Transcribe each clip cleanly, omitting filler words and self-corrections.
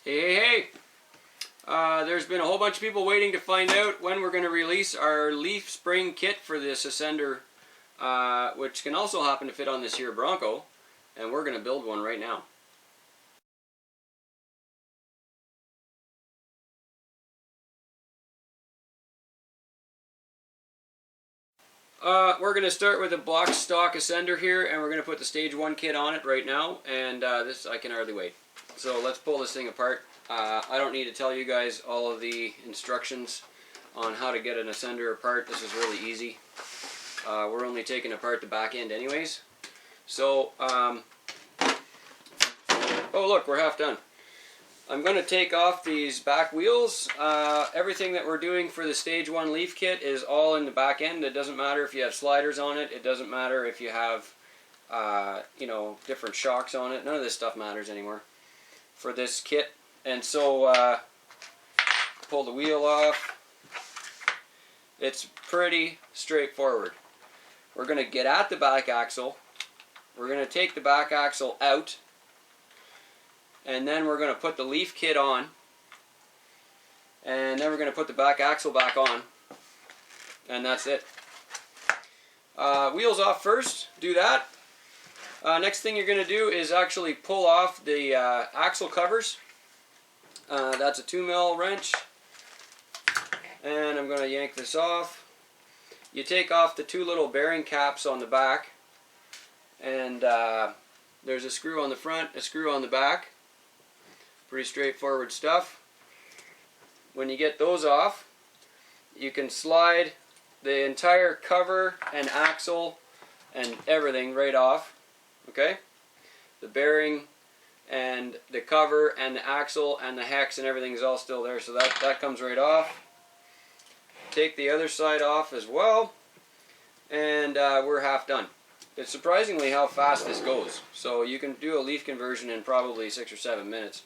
Hey! There's been a whole bunch of people waiting to find out when we're going to release our leaf spring kit for this Ascender, which can also happen to fit on this here Bronco, and we're going to build one right now. We're going to start with a box stock Ascender here, and we're going to put the stage 1 kit on it right now, and this I can hardly wait. So let's pull this thing apart. I don't need to tell you guys all of the instructions on how to get an Ascender apart. This is really easy. We're only taking apart the back end anyways. So, oh look, we're half done. I'm going to take off these back wheels. Everything that we're doing for the stage 1 leaf kit is all in the back end. It doesn't matter if you have sliders on it. It doesn't matter if you have, you know, different shocks on it. None of this stuff matters anymore for this kit. And so, pull the wheel off. It's pretty straightforward. We're going to get at the back axle. We're going to take the back axle out. And then we're going to put the leaf kit on. And then we're going to put the back axle back on. And that's it. Wheels off first. Do that. Next thing you're going to do is actually pull off the axle covers. That's a 2mm wrench. And I'm going to yank this off. You take off the 2 little bearing caps on the back. And there's a screw on the front, a screw on the back. Pretty straightforward stuff. When you get those off, you can slide the entire cover and axle and everything right off. Okay? The bearing and the cover and the axle and the hex and everything is all still there, so that comes right off. Take the other side off as well, and we're half done. It's surprisingly how fast this goes. So you can do a leaf conversion in probably 6 or 7 minutes.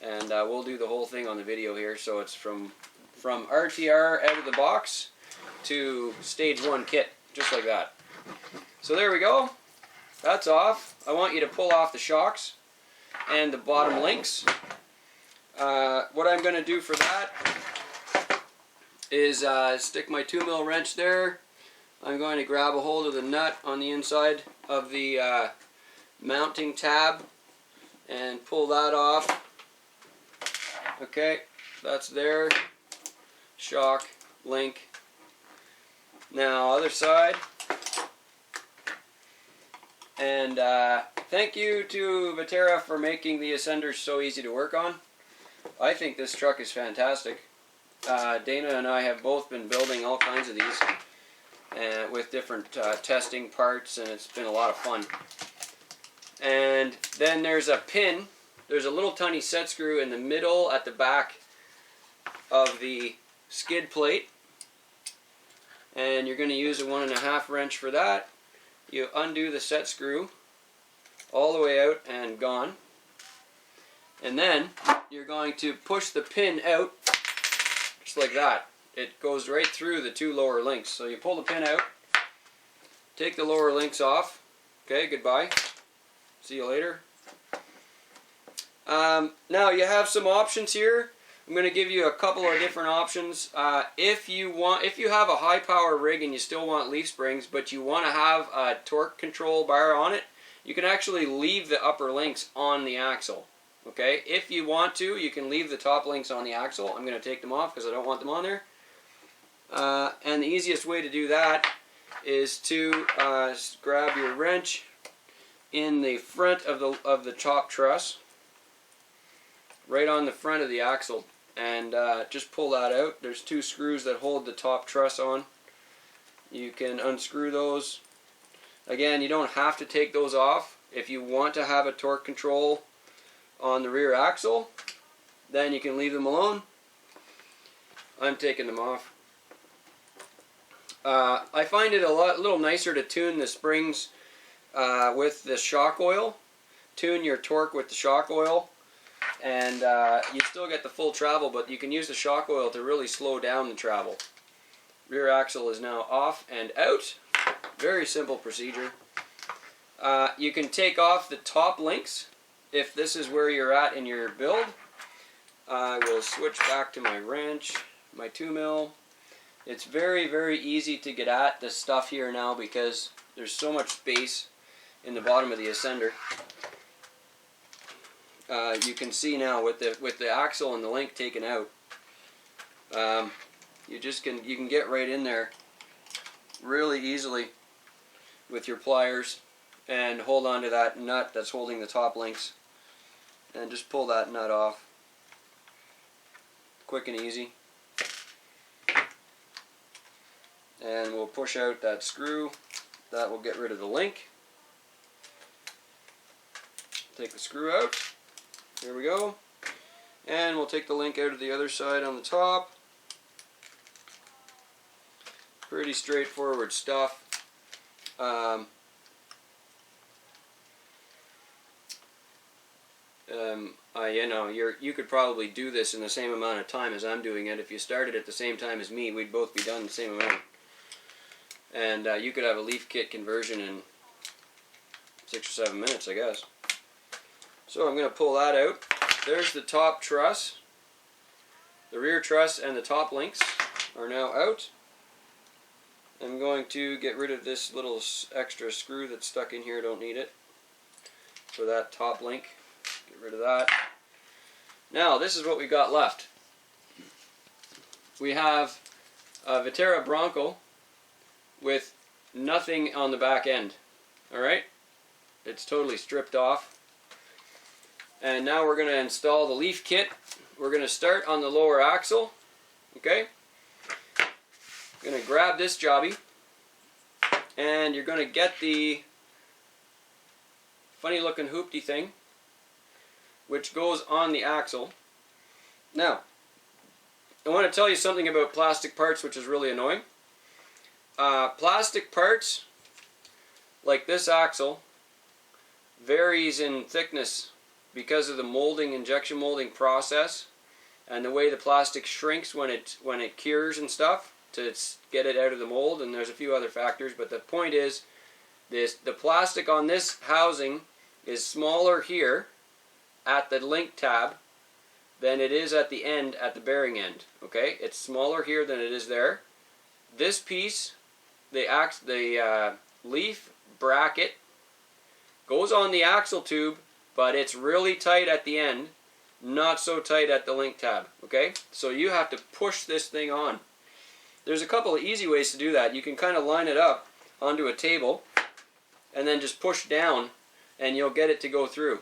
And we'll do the whole thing on the video here. So it's from RTR out of the box to stage 1 kit, just like that. So there we go. That's off. I want you to pull off the shocks and the bottom links. What I'm going to do for that is stick my 2mm wrench there. I'm going to grab a hold of the nut on the inside of the mounting tab and pull that off. Okay, that's there. Shock, link. Now, other side. And thank you to Vaterra for making the Ascenders so easy to work on. I think this truck is fantastic. Dana and I have both been building all kinds of these with different testing parts, and it's been a lot of fun. And then there's a pin. There's a little tiny set screw in the middle at the back of the skid plate. And you're going to use a 1.5 wrench for that. You undo the set screw all the way out and gone. And then you're going to push the pin out just like that. It goes right through the 2 lower links. So you pull the pin out, take the lower links off. Okay, goodbye. See you later. Now you have some options here. I'm going to give you a couple of different options. If you have a high power rig and you still want leaf springs, but you want to have a torque control bar on it, you can actually leave the upper links on the axle. Okay, if you want to, you can leave the top links on the axle. I'm going to take them off because I don't want them on there. And the easiest way to do that is to grab your wrench in the front of the top truss, right on the front of the axle, and just pull that out. There's 2 screws that hold the top truss on. You can unscrew those. Again, you don't have to take those off. If you want to have a torque control on the rear axle, then you can leave them alone. I'm taking them off. I find it a little nicer to tune the springs with the shock oil. Tune your torque with the shock oil. And you still get the full travel, but you can use the shock oil to really slow down the travel. Rear axle is now off and out. Very simple procedure. You can take off the top links if this is where you're at in your build. I will switch back to my wrench, my 2mm. It's very, very easy to get at this stuff here now because there's so much space in the bottom of the ascender. You can see now with the axle and the link taken out, you can get right in there really easily with your pliers and hold on to that nut that's holding the top links and just pull that nut off. Quick and easy. And we'll push out that screw. That will get rid of the link. Take the screw out. Here we go. And we'll take the link out of the other side on the top. Pretty straightforward stuff. You could probably do this in the same amount of time as I'm doing it. If you started at the same time as me, we'd both be done the same amount. And you could have a leaf kit conversion in 6 or 7 minutes, I guess. So I'm going to pull that out. There's the top truss. The rear truss and the top links are now out. I'm going to get rid of this little extra screw that's stuck in here. Don't need it for that top link. Get rid of that. Now this is what we got left. We have a Vaterra Bronco with nothing on the back end. Alright? It's totally stripped off. And now we're going to install the leaf kit. We're going to start on the lower axle. Okay? Going to grab this jobby, and you're going to get the funny looking hoopty thing which goes on the axle. Now I want to tell you something about plastic parts which is really annoying. Plastic parts like this axle varies in thickness because of the molding, injection molding process, and the way the plastic shrinks when it cures and stuff to get it out of the mold, and there's a few other factors, but the point is the plastic on this housing is smaller here at the link tab than it is at the end, at the bearing end. Okay, it's smaller here than it is there. This piece, the leaf bracket, goes on the axle tube, but it's really tight at the end, not so tight at the link tab. Okay, so you have to push this thing on. There's a couple of easy ways to do that. You can kind of line it up onto a table and then just push down and you'll get it to go through.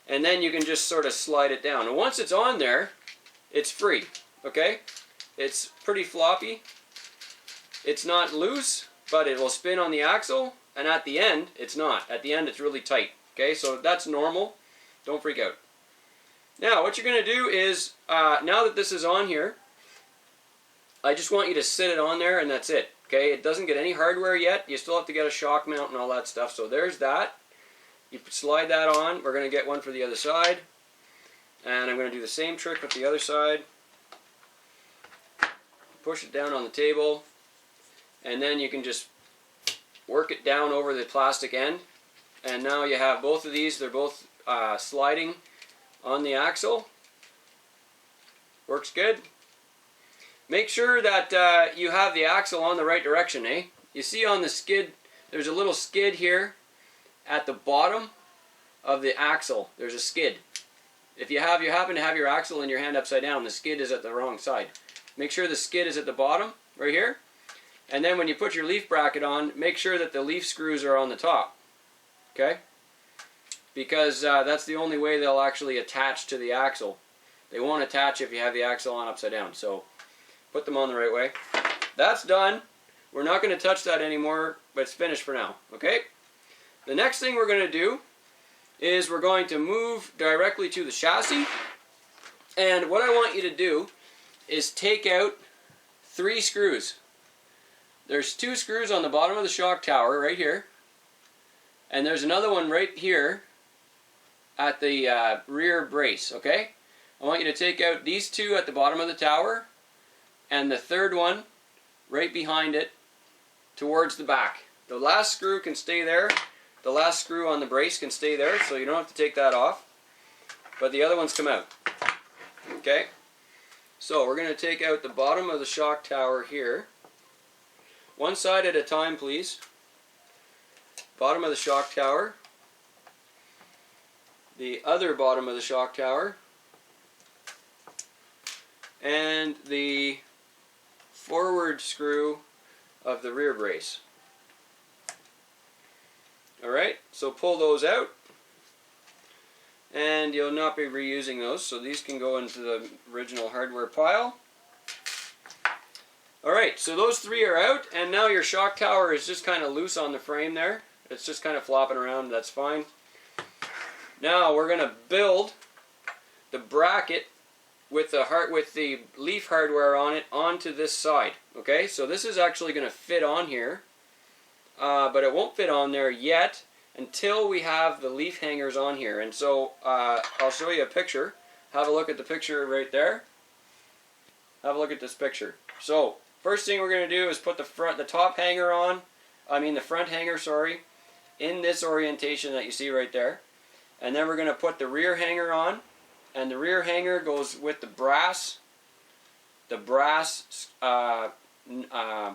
And then you can just sort of slide it down. And once it's on there, it's free. Okay? It's pretty floppy. It's not loose, but it will spin on the axle, and at the end, it's not. At the end, it's really tight. Okay? So that's normal. Don't freak out. Now, what you're going to do is, now that this is on here, I just want you to sit it on there and that's it. Okay, it doesn't get any hardware yet. You still have to get a shock mount and all that stuff. So there's that. You slide that on. We're going to get one for the other side. And I'm going to do the same trick with the other side. Push it down on the table. And then you can just work it down over the plastic end. And now you have both of these. They're both sliding on the axle. Works good. Make sure that you have the axle on the right direction, eh? You see on the skid, there's a little skid here at the bottom of the axle. There's a skid. If you happen to have your axle in your hand upside down, the skid is at the wrong side. Make sure the skid is at the bottom, right here. And then when you put your leaf bracket on, make sure that the leaf screws are on the top. Okay? Because that's the only way they'll actually attach to the axle. They won't attach if you have the axle on upside down. So put them on the right way. That's done. We're not going to touch that anymore, but it's finished for now. Okay? The next thing we're going to do is we're going to move directly to the chassis. And what I want you to do is take out 3 screws. There's 2 screws on the bottom of the shock tower right here. And there's another one right here at the rear brace. Okay? I want you to take out these 2 at the bottom of the tower, and the third one right behind it towards the back. The last screw can stay there. The last screw on the brace can stay there, so you don't have to take that off. But the other ones come out. Okay, so we're going to take out the bottom of the shock tower here. One side at a time, please. Bottom of the shock tower. The other bottom of the shock tower. And the forward screw of the rear brace. Alright, so pull those out. And you'll not be reusing those, so these can go into the original hardware pile. Alright, so those three are out, and now your shock tower is just kind of loose on the frame there. It's just kind of flopping around, that's fine. Now we're going to build the bracket with the leaf hardware on it onto this side. Okay, so this is actually going to fit on here, but it won't fit on there yet until we have the leaf hangers on here. And so I'll show you a picture. Have a look at the picture right there. Have a look at this picture. So first thing we're going to do is put the front hanger, sorry, in this orientation that you see right there. And then we're going to put the rear hanger on, and the rear hanger goes with the brass. The brass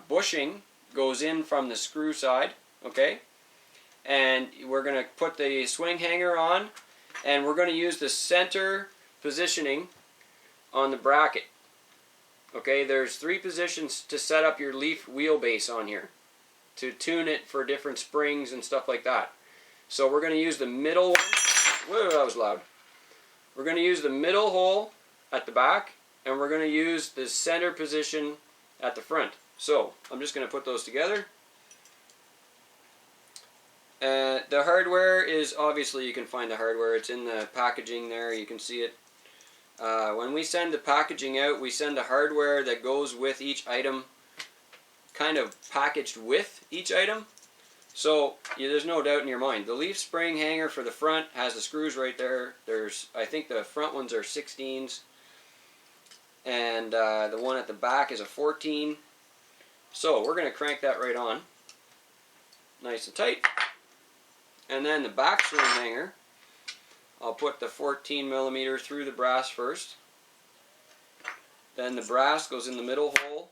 bushing goes in from the screw side, okay? And we're going to put the swing hanger on, and we're going to use the center positioning on the bracket. Okay, there's 3 positions to set up your leaf wheelbase on here, to tune it for different springs and stuff like that. So we're going to use the middle one. Whoa, that was loud. We're going to use the middle hole at the back, and we're going to use the center position at the front. So I'm just going to put those together. The hardware is, obviously you can find the hardware, it's in the packaging there, you can see it. When we send the packaging out, we send the hardware that goes with each item, kind of packaged with each item. So there's no doubt in your mind. The leaf spring hanger for the front has the screws right there. I think the front ones are 16s, and the one at the back is a 14. So we're going to crank that right on, nice and tight. And then the back swing hanger, I'll put the 14mm through the brass first. Then the brass goes in the middle hole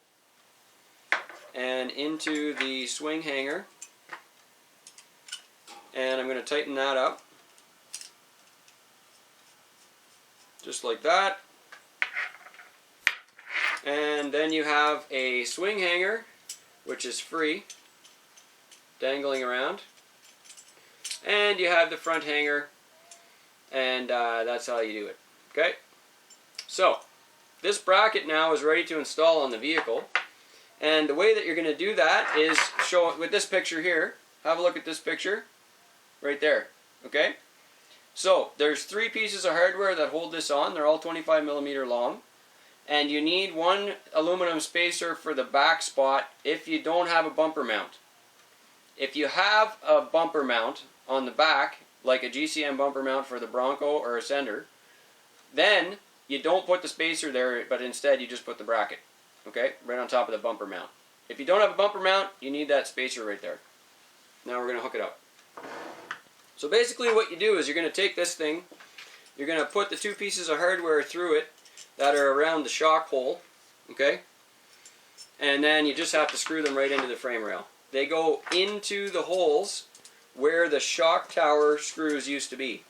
and into the swing hanger. And I'm going to tighten that up, just like that. And then you have a swing hanger, which is free, dangling around. And you have the front hanger, and that's how you do it. Okay? So, this bracket now is ready to install on the vehicle. And the way that you're going to do that is show it with this picture here. Have a look at this picture. Right there, okay? So, there's 3 pieces of hardware that hold this on. They're all 25mm long. And you need 1 aluminum spacer for the back spot if you don't have a bumper mount. If you have a bumper mount on the back, like a GCM bumper mount for the Bronco or Ascender, then you don't put the spacer there, but instead you just put the bracket, okay? Right on top of the bumper mount. If you don't have a bumper mount, you need that spacer right there. Now we're going to hook it up. So basically what you do is you're going to take this thing, you're going to put the 2 pieces of hardware through it that are around the shock hole, okay? And then you just have to screw them right into the frame rail. They go into the holes where the shock tower screws used to be,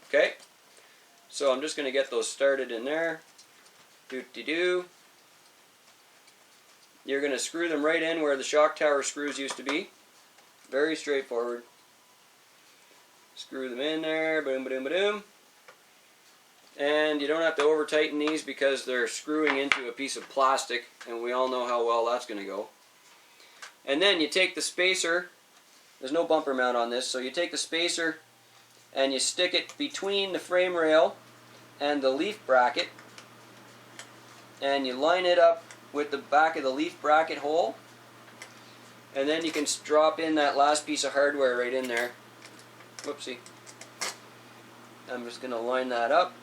okay? So I'm just going to get those started in there. Doo-dee-doo. You're going to screw them right in where the shock tower screws used to be. Very straightforward. Screw them in there, boom, boom, boom. And you don't have to over tighten these because they're screwing into a piece of plastic, and we all know how well that's going to go. And then you take the spacer, there's no bumper mount on this, so you take the spacer and you stick it between the frame rail and the leaf bracket, and you line it up with the back of the leaf bracket hole, and then you can drop in that last piece of hardware right in there. Whoopsie. I'm just going to line that up.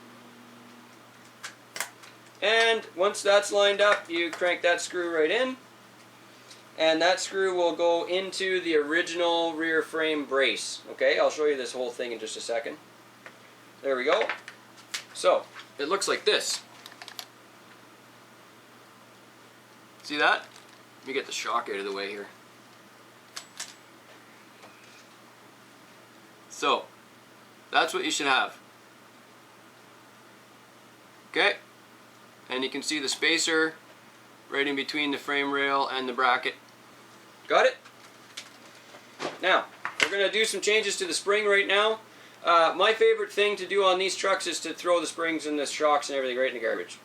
And once that's lined up, you crank that screw right in. And that screw will go into the original rear frame brace. Okay, I'll show you this whole thing in just a second. There we go. So, it looks like this. See that? Let me get the shock out of the way here. So, that's what you should have. Okay? And you can see the spacer right in between the frame rail and the bracket. Got it? Now, we're going to do some changes to the spring right now. My favorite thing to do on these trucks is to throw the springs and the shocks and everything right in the garbage.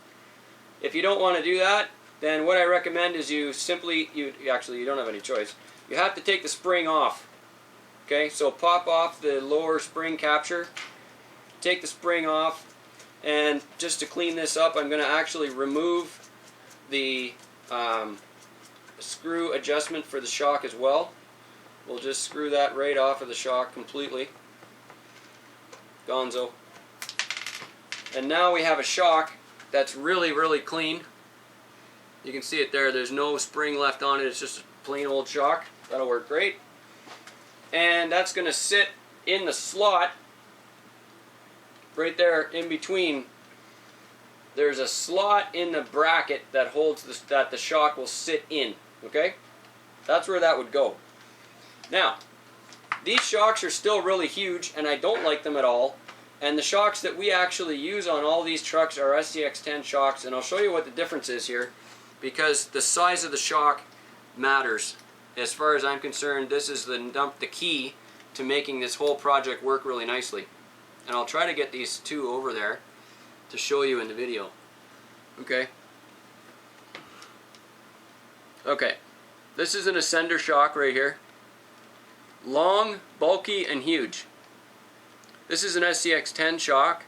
If you don't want to do that, then what I recommend is you don't have any choice. You have to take the spring off. Okay, so pop off the lower spring capture, take the spring off, and just to clean this up, I'm going to actually remove the screw adjustment for the shock as well. We'll just screw that right off of the shock completely. Gonzo. And now we have a shock that's really, really clean. You can see it there. There's no spring left on it. It's just a plain old shock. That'll work great. And that's going to sit in the slot right there in between. There's a slot in the bracket that holds that the shock will sit in. Okay? That's where that would go. Now, these shocks are still really huge, and I don't like them at all. And the shocks that we actually use on all these trucks are SCX-10 shocks, and I'll show you what the difference is here, because the size of the shock matters. As far as I'm concerned, this is the key to making this whole project work really nicely. And I'll try to get these two over there to show you in the video. Okay? Okay. This is an ascender shock right here. Long, bulky, and huge. This is an SCX-10 shock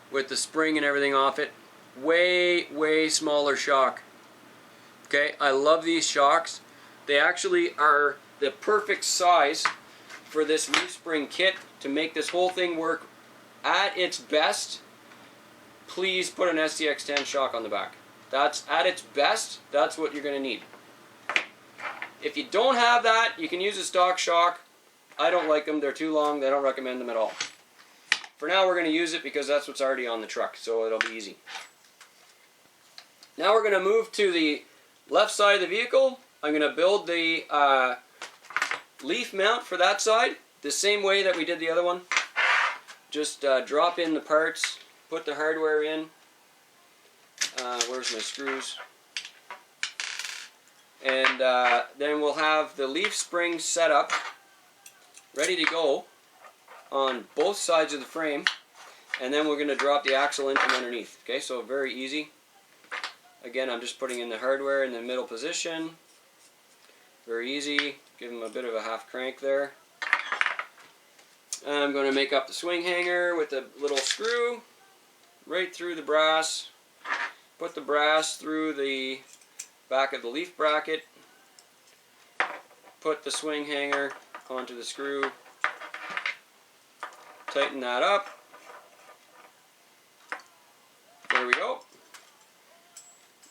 with the spring and everything off it. Way, way smaller shock. Okay, I love these shocks. They actually are the perfect size for this leaf spring kit to make this whole thing work at its best. Please put an SCX-10 shock on the back. That's at its best. That's what you're going to need. If you don't have that, you can use a stock shock. I don't like them. They're too long. They don't recommend them at all. For now, we're going to use it because that's what's already on the truck, so it'll be easy. Now we're going to move to the left side of the vehicle. I'm going to build the leaf mount for that side the same way that we did the other one. Just drop in the parts, put the hardware in. Where's my screws? And then we'll have the leaf spring set up, ready to go on both sides of the frame. And then we're going to drop the axle in from underneath. Okay, so very easy. Again, I'm just putting in the hardware in the middle position. Very easy. Give them a bit of a half crank there. I'm going to make up the swing hanger with a little screw right through the brass. Put the brass through the back of the leaf bracket. Put the swing hanger onto the screw. Tighten that up. There we go.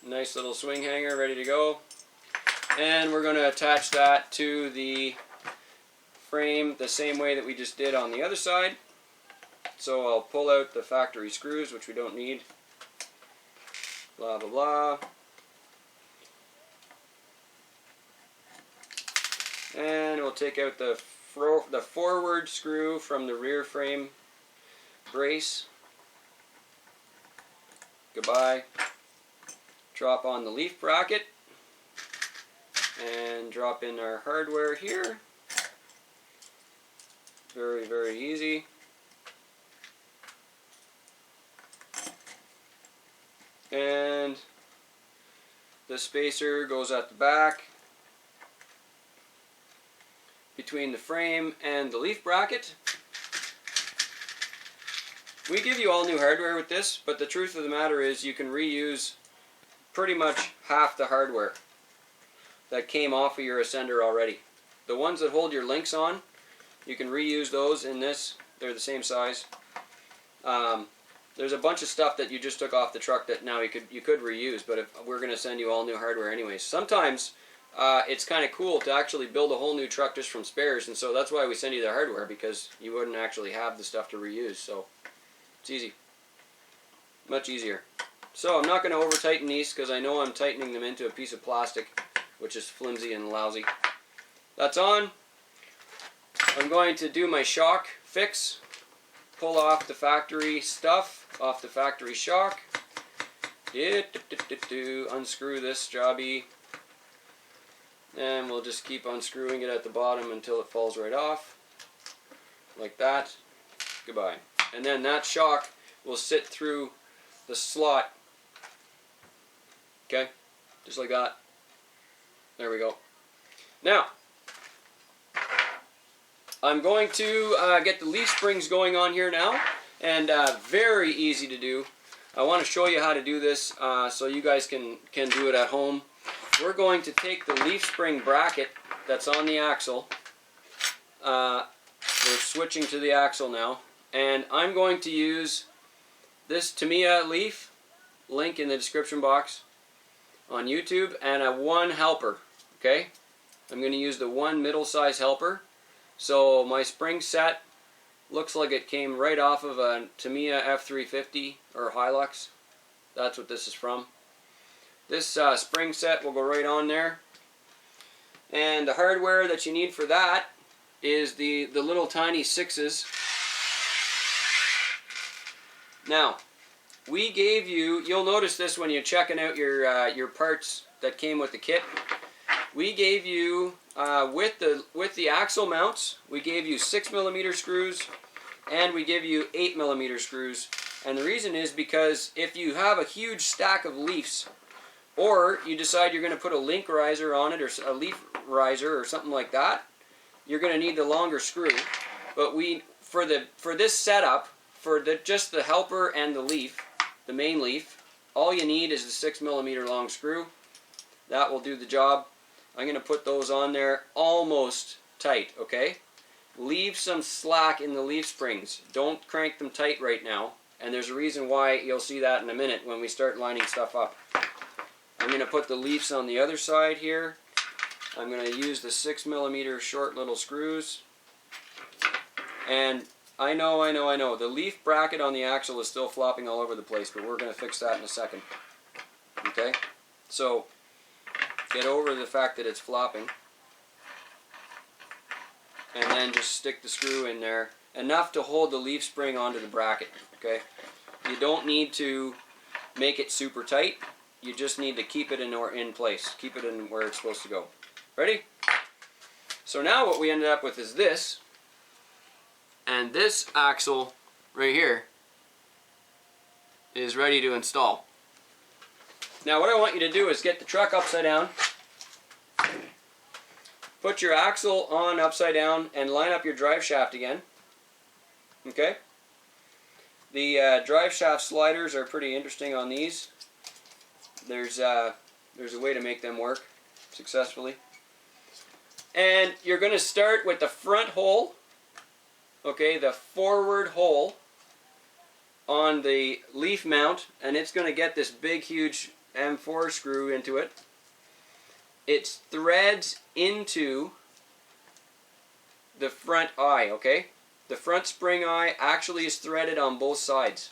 Nice little swing hanger ready to go. And we're going to attach that to the frame the same way that we just did on the other side. So I'll pull out the factory screws, which we don't need. Blah, blah, blah. And we'll take out the forward screw from the rear frame brace. Goodbye. Drop on the leaf bracket. And drop in our hardware here. Very, very easy. And the spacer goes at the back between the frame and the leaf bracket. We give you all new hardware with this, but the truth of the matter is you can reuse pretty much half the hardware that came off of your Ascender already. The ones that hold your links on, you can reuse those in this. They're the same size. There's a bunch of stuff that you just took off the truck that now you could reuse, but we're going to send you all new hardware anyways. Sometimes it's kind of cool to actually build a whole new truck just from spares, and so that's why we send you the hardware, because you wouldn't actually have the stuff to reuse, so it's easy. Much easier. So I'm not going to over tighten these because I know I'm tightening them into a piece of plastic, which is flimsy and lousy. That's on. I'm going to do my shock fix. Pull off the factory stuff, off the factory shock. Unscrew this jobby. And we'll just keep unscrewing it at the bottom until it falls right off. Like that. Goodbye. And then that shock will sit through the slot. Okay? Just like that. There we go. Now, I'm going to get the leaf springs going on here now, and very easy to do. I want to show you how to do this so you guys can do it at home. We're going to take the leaf spring bracket that's on the axle. We're switching to the axle now, and I'm going to use this Tamiya leaf, link in the description box on YouTube, and a 1 helper. Okay, I'm going to use the 1 middle size helper. So my spring set looks like it came right off of a Tamiya F350 or Hilux. That's what this is from. This spring set will go right on there. And the hardware that you need for that is the little tiny 6s. Now, we gave you, you'll notice this when you're checking out your parts that came with the kit. We gave you, with the axle mounts, we gave you 6mm screws, and we give you 8mm screws. And the reason is because if you have a huge stack of leaves, or you decide you're going to put a link riser on it, or a leaf riser, or something like that, you're going to need the longer screw. But for this setup, for just the helper and the leaf, the main leaf, all you need is the 6mm long screw. That will do the job. I'm going to put those on there almost tight, okay? Leave some slack in the leaf springs. Don't crank them tight right now. And there's a reason why. You'll see that in a minute when we start lining stuff up. I'm going to put the leaves on the other side here. I'm going to use the 6mm short little screws. And I know. The leaf bracket on the axle is still flopping all over the place, but we're going to fix that in a second. Okay? So, get over the fact that it's flopping, and then just stick the screw in there, enough to hold the leaf spring onto the bracket. Okay, you don't need to make it super tight, you just need to keep it in place, keep it in where it's supposed to go. Ready? So now what we ended up with is this, and this axle right here is ready to install. Now what I want you to do is get the truck upside down, put your axle on upside down, and line up your drive shaft again. Okay? The drive shaft sliders are pretty interesting on these. There's a way to make them work successfully. And you're going to start with the front hole, okay, the forward hole on the leaf mount, and it's going to get this big huge M4 screw into it. It threads into the front eye, okay? The front spring eye actually is threaded on both sides.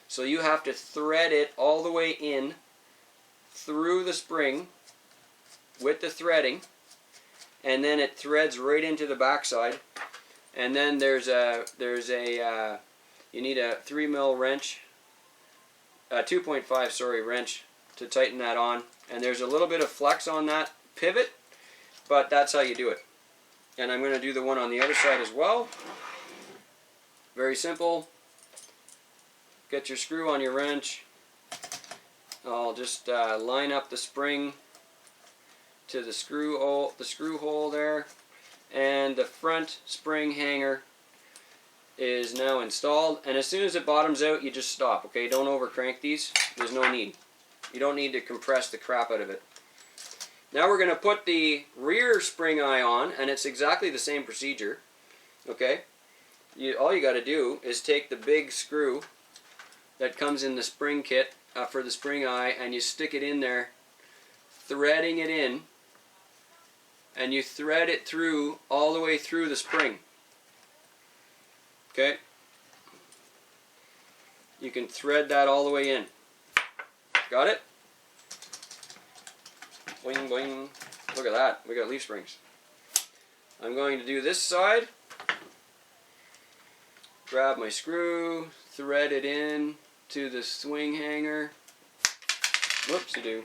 So you have to thread it all the way in through the spring with the threading, and then it threads right into the backside. And then you need a 3mm wrench, 2.5 sorry wrench to tighten that on, and there's a little bit of flex on that pivot, but that's how you do it. And I'm going to do the one on the other side as well. Very simple. Get your screw on your wrench. I'll just line up the spring to the screw hole there, and the front spring hanger is now installed. And as soon as it bottoms out, you just stop. Okay, don't over crank these. There's no need. You don't need to compress the crap out of it. Now we're going to put the rear spring eye on, and it's exactly the same procedure. Okay, all you got to do is take the big screw that comes in the spring kit for the spring eye, and you stick it in there, threading it in, and you thread it through all the way through the spring. Okay, you can thread that all the way in. Got it? Boing, boing. Look at that. We got leaf springs. I'm going to do this side. Grab my screw, thread it in to the swing hanger. Whoopsie-doo.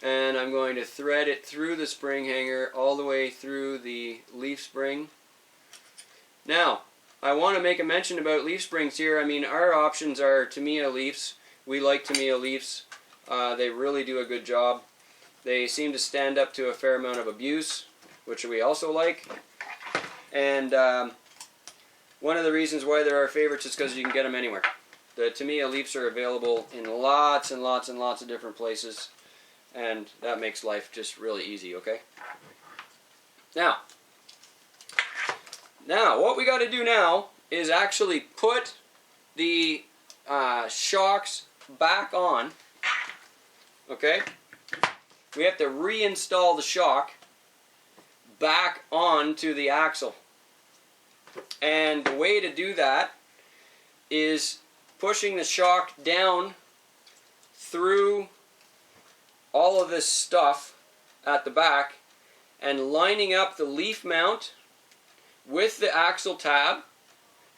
And I'm going to thread it through the spring hanger all the way through the leaf spring. Now, I want to make a mention about leaf springs here. I mean, our options are Tamiya leaves. We like Tamiya leaves. They really do a good job. They seem to stand up to a fair amount of abuse, which we also like. And one of the reasons why they're our favorites is because you can get them anywhere. The Tamiya leaves are available in lots and lots and lots of different places, and that makes life just really easy, okay? Now what we got to do now is actually put the shocks back on, okay? We have to reinstall the shock back onto the axle. And the way to do that is pushing the shock down through all of this stuff at the back and lining up the leaf mount with the axle tab,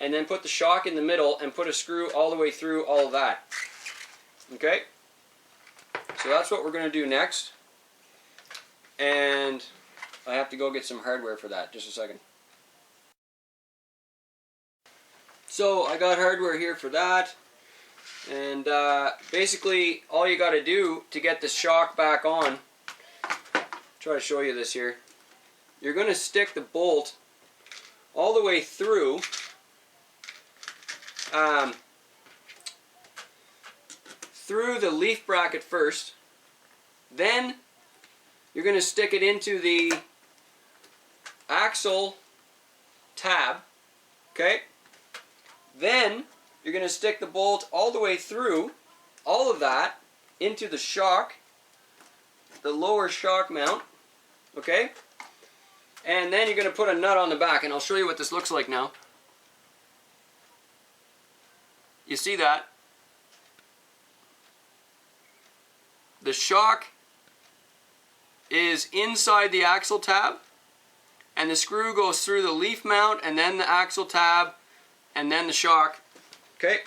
and then put the shock in the middle and put a screw all the way through all of that. Okay? So that's what we're going to do next. And I have to go get some hardware for that. Just a second. So I got hardware here for that. And basically all you got to do to get the shock back on, try to show you this here. You're going to stick the bolt all the way through through the leaf bracket first. Then you're going to stick it into the axle tab. Okay? Then you're going to stick the bolt all the way through all of that into the shock, the lower shock mount. Okay? And then you're going to put a nut on the back, and I'll show you what this looks like now. You see that? The shock is inside the axle tab, and the screw goes through the leaf mount, and then the axle tab, and then the shock. Okay?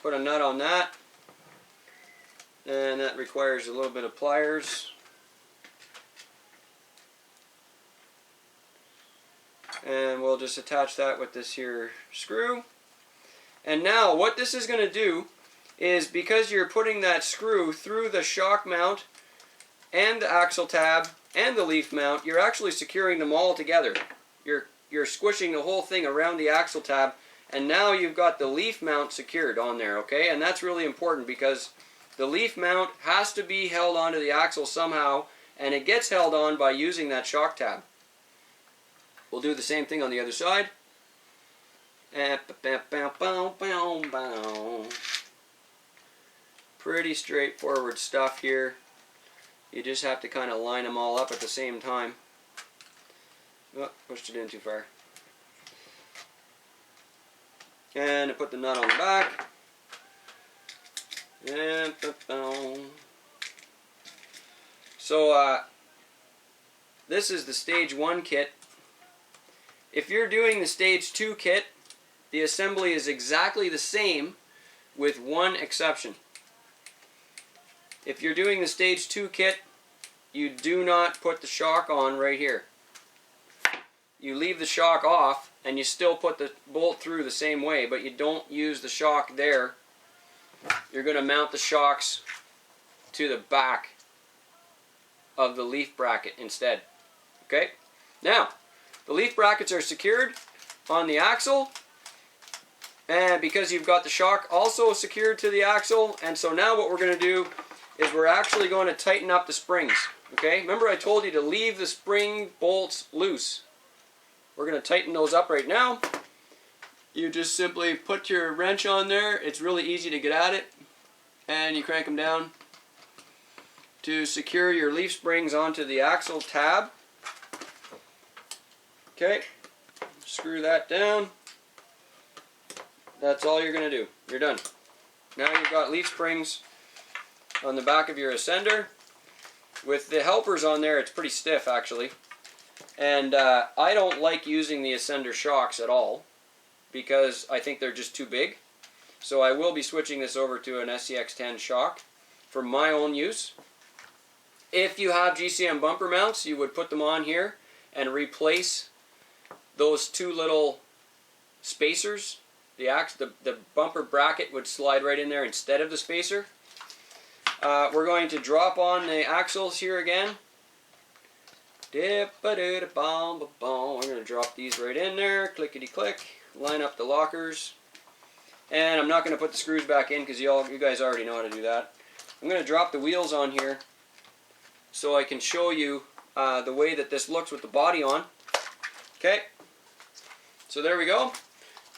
Put a nut on that, and that requires a little bit of pliers. And we'll just attach that with this here screw. And now what this is going to do is, because you're putting that screw through the shock mount and the axle tab and the leaf mount, you're actually securing them all together. You're squishing the whole thing around the axle tab, and now you've got the leaf mount secured on there, okay? And that's really important, because the leaf mount has to be held onto the axle somehow, and it gets held on by using that shock tab. We'll do the same thing on the other side. Pretty straightforward stuff here. You just have to kind of line them all up at the same time. Oh, pushed it in too far. And I put the nut on the back. And so this is the stage 1 kit. If you're doing the stage 2 kit, the assembly is exactly the same, with one exception. If you're doing the stage 2 kit, you do not put the shock on right here. You leave the shock off, and you still put the bolt through the same way, but you don't use the shock there. You're going to mount the shocks to the back of the leaf bracket instead. Okay? Now, the leaf brackets are secured on the axle, and because you've got the shock also secured to the axle, and so now what we're going to do is we're actually going to tighten up the springs. Okay? Remember I told you to leave the spring bolts loose. We're going to tighten those up right now. You just simply put your wrench on there. It's really easy to get at it, and you crank them down to secure your leaf springs onto the axle tab. Okay, screw that down. That's all you're going to do. You're done. Now you've got leaf springs on the back of your ascender. With the helpers on there, it's pretty stiff actually. And I don't like using the ascender shocks at all because I think they're just too big. So I will be switching this over to an SCX10 shock for my own use. If you have GCM bumper mounts, you would put them on here and replace those two little spacers. The bumper bracket would slide right in there instead of the spacer. We're going to drop on the axles here again. We're going to drop these right in there, clickety click, line up the lockers. And I'm not going to put the screws back in because you guys already know how to do that. I'm going to drop the wheels on here so I can show you the way that this looks with the body on. Okay, so there we go.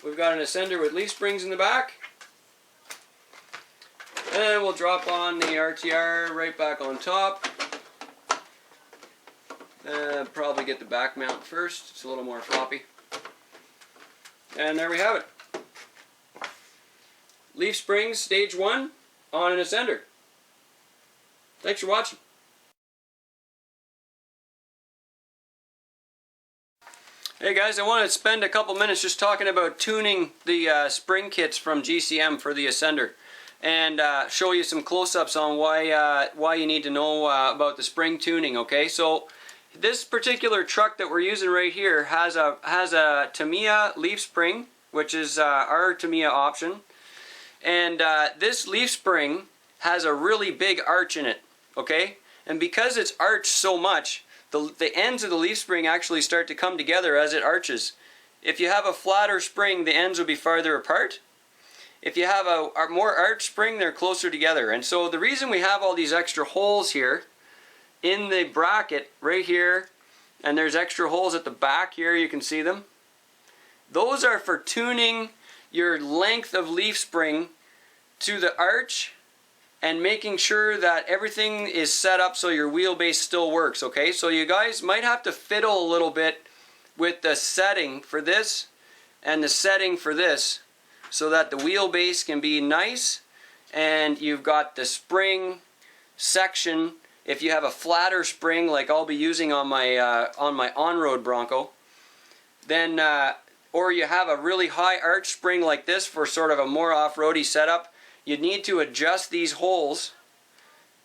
We've got an ascender with leaf springs in the back. And we'll drop on the RTR right back on top. Probably get the back mount first. It's a little more floppy. And there we have it. Leaf springs stage 1 on an ascender. Thanks for watching. Hey guys, I want to spend a couple minutes just talking about tuning the spring kits from GCM for the ascender, and show you some close-ups on why you need to know about the spring tuning. Okay, so this particular truck that we're using right here has a Tamiya leaf spring, which is our Tamiya option, and this leaf spring has a really big arch in it. Okay, and because it's arched so much, the ends of the leaf spring actually start to come together as it arches. If you have a flatter spring, the ends will be farther apart. If you have a more arched spring, they're closer together. And so the reason we have all these extra holes here in the bracket right here, and there's extra holes at the back here, you can see them. Those are for tuning your length of leaf spring to the arch and making sure that everything is set up so your wheelbase still works. Okay, so you guys might have to fiddle a little bit with the setting for this and the setting for this so that the wheelbase can be nice and you've got the spring section. If you have a flatter spring like I'll be using on my on-road Bronco, then or you have a really high arch spring like this for sort of a more off-roady setup, you need to adjust these holes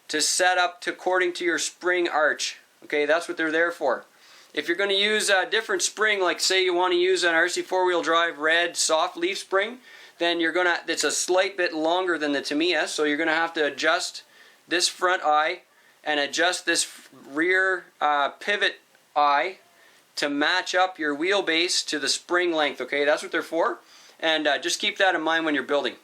to set up according to your spring arch. Okay, that's what they're there for. If you're going to use a different spring, like say you want to use an RC four-wheel drive red soft leaf spring, then it's a slight bit longer than the Tamiya, so you're going to have to adjust this front eye and adjust this rear pivot eye to match up your wheelbase to the spring length. Okay, that's what they're for, and just keep that in mind when you're building.